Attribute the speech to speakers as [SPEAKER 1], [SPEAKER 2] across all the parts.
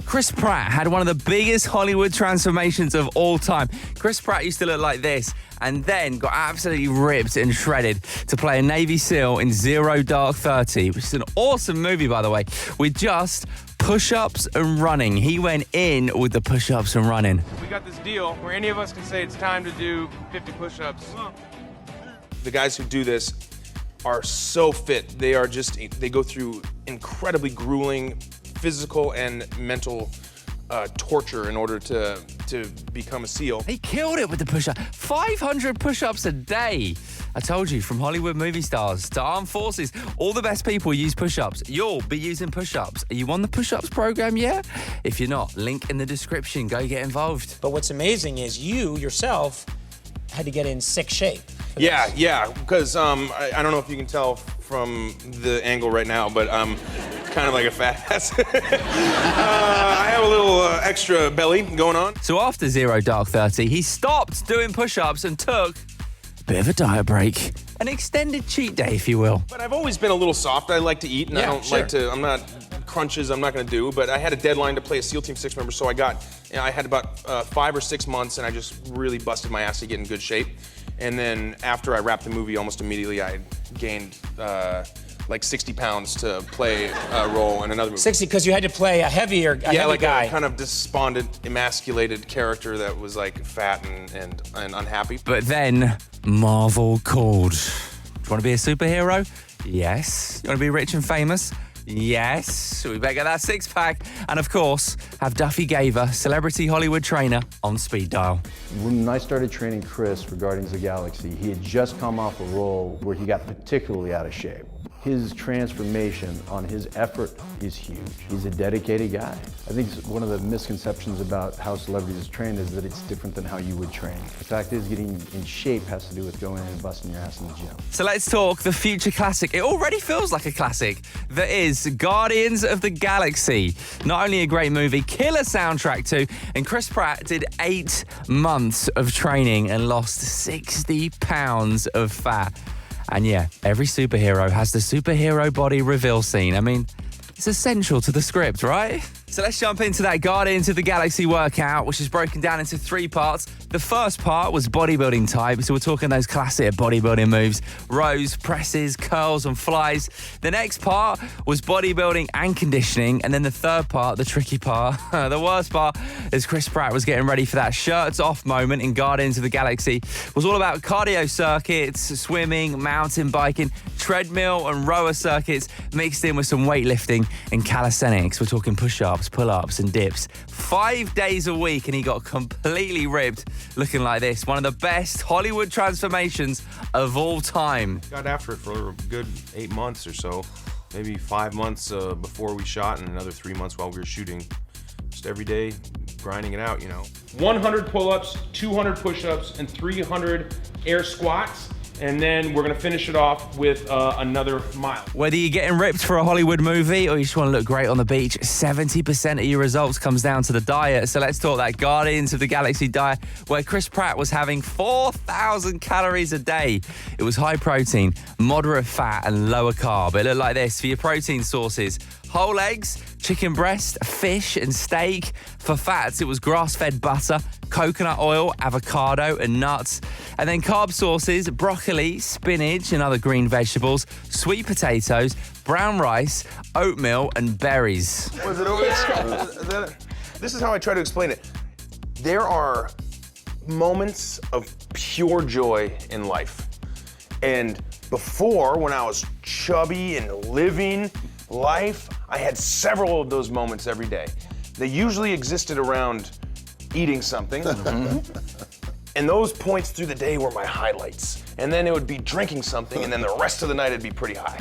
[SPEAKER 1] Chris Pratt had one of the biggest Hollywood transformations of all time. Chris Pratt used to look like this and then got absolutely ripped and shredded to play a Navy SEAL in Zero Dark 30, which is an awesome movie, by the way, with just push-ups and running. He went in with the push-ups and running.
[SPEAKER 2] We got this deal where any of us can say it's time to do 50 push-ups.
[SPEAKER 3] The guys who do this are so fit. They go through incredibly grueling physical and mental torture in order to become a SEAL.
[SPEAKER 1] He killed it with the push-up. 500 push-ups a day. I told you, from Hollywood movie stars to armed forces, all the best people use push-ups. You'll be using push-ups. Are you on the push-ups program yet? If you're not, link in the description. Go get involved.
[SPEAKER 4] But what's amazing is you yourself had to get in sick shape.
[SPEAKER 3] Yeah, because I don't know if you can tell from the angle right now, but I'm kind of like a fat ass. I have a little extra belly going on.
[SPEAKER 1] So after Zero Dark 30, he stopped doing push-ups and took a bit of a diet break. An extended cheat day, if you will.
[SPEAKER 3] But I've always been a little soft. I like to eat, and I don't like to, I'm not, crunches I'm not gonna do, but I had a deadline to play a SEAL Team 6 member, so I had about 5 or 6 months, and I just really busted my ass to get in good shape. And then after I wrapped the movie, almost immediately I gained like 60 pounds to play a role in another movie.
[SPEAKER 4] 60, because you had to play a heavy guy.
[SPEAKER 3] A kind of despondent, emasculated character that was like fat and unhappy.
[SPEAKER 1] But then Marvel called. Do you want to be a superhero? Yes. You want to be rich and famous? Yes. We better get that six-pack. And of course, have Duffy Gaver, celebrity Hollywood trainer, on speed dial.
[SPEAKER 5] When I started training Chris for Guardians of the Galaxy, he had just come off a role where he got particularly out of shape. His transformation on his effort is huge. He's a dedicated guy. I think one of the misconceptions about how celebrities train is that it's different than how you would train. The fact is, getting in shape has to do with going in and busting your ass in the gym.
[SPEAKER 1] So let's talk the future classic. It already feels like a classic. That is Guardians of the Galaxy. Not only a great movie, killer soundtrack too, and Chris Pratt did 8 months of training and lost 60 pounds of fat. And yeah, every superhero has the superhero body reveal scene. I mean, it's essential to the script, right? So let's jump into that Guardians of the Galaxy workout, which is broken down into 3 parts. The first part was bodybuilding type, so we're talking those classic bodybuilding moves, rows, presses, curls, and flies. The next part was bodybuilding and conditioning, and then the third part, the tricky part, the worst part, as Chris Pratt was getting ready for that shirts off moment in Guardians of the Galaxy, was all about cardio circuits, swimming, mountain biking, treadmill and rower circuits, mixed in with some weightlifting and calisthenics. We're talking push-ups, pull-ups and dips. 5 days a week, and he got completely ripped, looking like this. One of the best Hollywood transformations of all time.
[SPEAKER 6] Got after it for a good 8 months or so. Maybe 5 months before we shot and another 3 months while we were shooting. Just every day, grinding it out, you know.
[SPEAKER 2] 100 pull-ups, 200 push-ups, and 300 air squats. And then we're gonna finish it off with another mile.
[SPEAKER 1] Whether you're getting ripped for a Hollywood movie or you just want to look great on the beach, 70% of your results comes down to the diet. So let's talk that Guardians of the Galaxy diet, where Chris Pratt was having 4,000 calories a day. It was high protein, moderate fat, and lower carb. It looked like this for your protein sources: whole eggs, chicken breast, fish, and steak. For fats, it was grass-fed butter, coconut oil, avocado, and nuts. And then carb sources: broccoli, spinach, and other green vegetables, sweet potatoes, brown rice, oatmeal, and berries.
[SPEAKER 3] Was it over? This is how I try to explain it. There are moments of pure joy in life. And before, when I was chubby and living life, I had several of those moments every day. They usually existed around eating something. And those points through the day were my highlights. And then it would be drinking something, and then the rest of the night it'd be pretty high.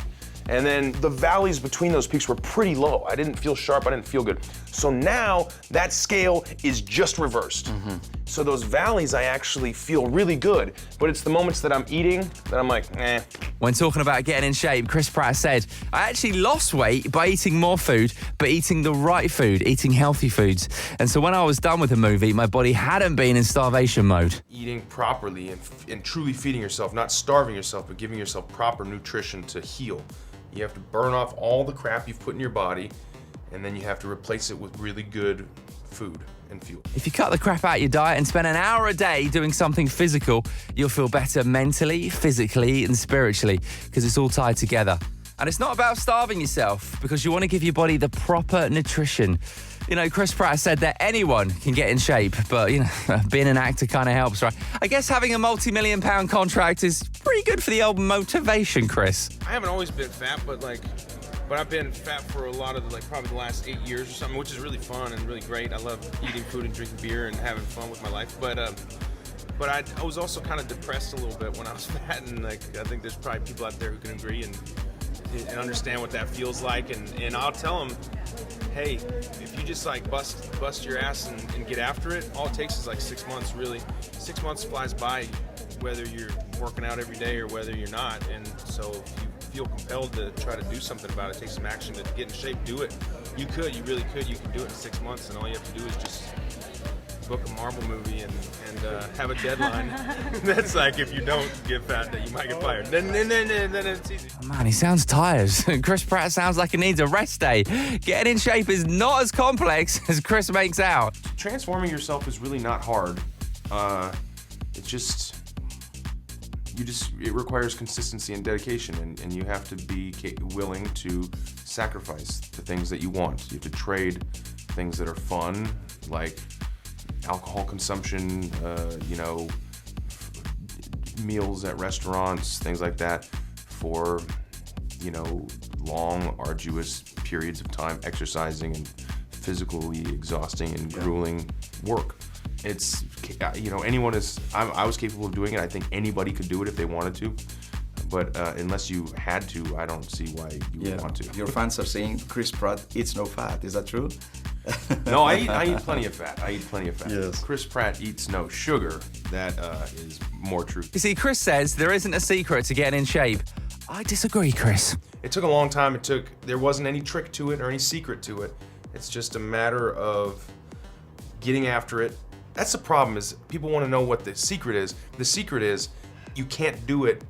[SPEAKER 3] And then the valleys between those peaks were pretty low. I didn't feel sharp, I didn't feel good. So now that scale is just reversed. So those valleys, I actually feel really good, but it's the moments that I'm eating that I'm like, eh.
[SPEAKER 1] When talking about getting in shape, Chris Pratt said, I actually lost weight by eating more food, but eating the right food, eating healthy foods. And so when I was done with the movie, my body hadn't been in starvation mode.
[SPEAKER 6] Eating properly and truly feeding yourself, not starving yourself, but giving yourself proper nutrition to heal. You have to burn off all the crap you've put in your body and then you have to replace it with really good food and fuel.
[SPEAKER 1] If you cut the crap out of your diet and spend an hour a day doing something physical, you'll feel better mentally, physically, and spiritually, because it's all tied together. And it's not about starving yourself, because you want to give your body the proper nutrition. You know, Chris Pratt said that anyone can get in shape, but, you know, being an actor kind of helps, right? I guess having a multi-million-pound contract is pretty good for the old motivation, Chris.
[SPEAKER 2] I haven't always been fat, but I've been fat for a lot of probably the last 8 years or something, which is really fun and really great. I love eating food and drinking beer and having fun with my life. But I was also kind of depressed a little bit when I was fat, and I think there's probably people out there who can agree and understand what that feels like. And I'll tell them, hey, if you just bust your ass and get after it, all it takes is 6 months. Really, 6 months flies by, whether you're working out every day or whether you're not. And so if you feel compelled to try to do something about it, take some action to get in shape, do it. You really could. You can do it in 6 months, and all you have to do is just book a Marvel movie and have a deadline. That's if you don't get fat, that you might get fired. Then it's easy.
[SPEAKER 1] Oh, man, he sounds tired. Chris Pratt sounds like he needs a rest day. Getting in shape is not as complex as Chris makes out.
[SPEAKER 6] Transforming yourself is really not hard. It requires consistency and dedication, and you have to be willing to sacrifice the things that you want. You have to trade things that are fun, like alcohol consumption, meals at restaurants, things like that, for, long, arduous periods of time exercising and physically exhausting and grueling work. It's, I was capable of doing it. I think anybody could do it if they wanted to. But unless you had to, I don't see why you would want to.
[SPEAKER 7] Your fans are saying Chris Pratt eats no fat. Is that true?
[SPEAKER 6] No, I eat plenty of fat.
[SPEAKER 7] Yes.
[SPEAKER 6] Chris Pratt eats no sugar. That is more true.
[SPEAKER 1] You see, Chris says there isn't a secret to getting in shape. I disagree, Chris.
[SPEAKER 6] It took a long time. There wasn't any trick to it or any secret to it. It's just a matter of getting after it. That's the problem, is people want to know what the secret is. The secret is you can't do it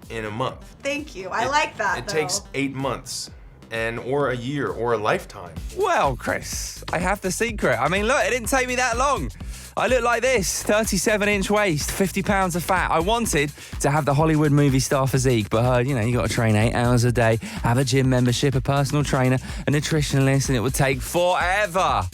[SPEAKER 6] in a month.
[SPEAKER 8] Thank you. I like that,
[SPEAKER 6] It takes 8 months. Or a year, or a lifetime.
[SPEAKER 1] Well, Chris, I have the secret. I mean, look, it didn't take me that long. I look like this, 37-inch waist, 50 pounds of fat. I wanted to have the Hollywood movie star physique, but you got to train 8 hours a day, have a gym membership, a personal trainer, a nutritionist, and it would take forever.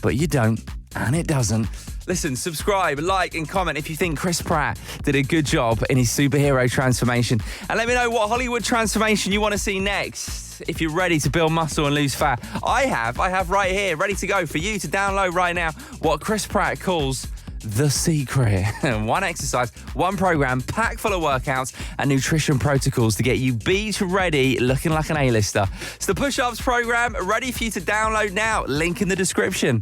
[SPEAKER 1] But you don't, and it doesn't. Listen, subscribe, like, and comment if you think Chris Pratt did a good job in his superhero transformation. And let me know what Hollywood transformation you want to see next. If you're ready to build muscle and lose fat, I have right here, ready to go for you to download right now, what Chris Pratt calls The Secret. One exercise, one program, packed full of workouts and nutrition protocols to get you beach ready, looking like an A-lister. It's the Push-Ups program, ready for you to download now. Link in the description.